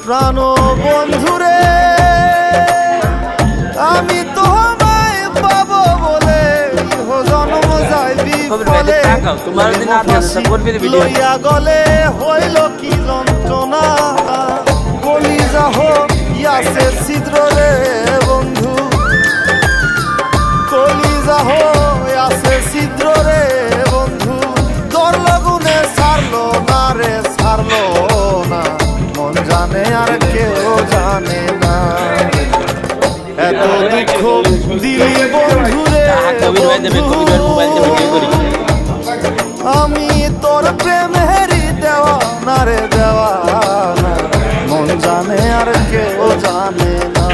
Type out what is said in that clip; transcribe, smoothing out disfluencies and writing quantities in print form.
প্রাণ বন্ধুরে আমি তোমায় পাবো বলে জন্ম যাই বিফলে লইয়া গলে হইল কি যন্ত্রণা কলিজা হইয়াছে ছিদ্র রে বন্ধু কলিজা হইয়াছে ছিদ্র রে বন্ধু তোর লগুনে ছাড়লো না রে ছাড়লো না মন জানে আর কেউ জানে না এত দুঃখ দিলি বন্ধুরে আমি তোর প্রেমেরই দেওয়া না রে দেওয়া না মন জানে আর কেউ জানে না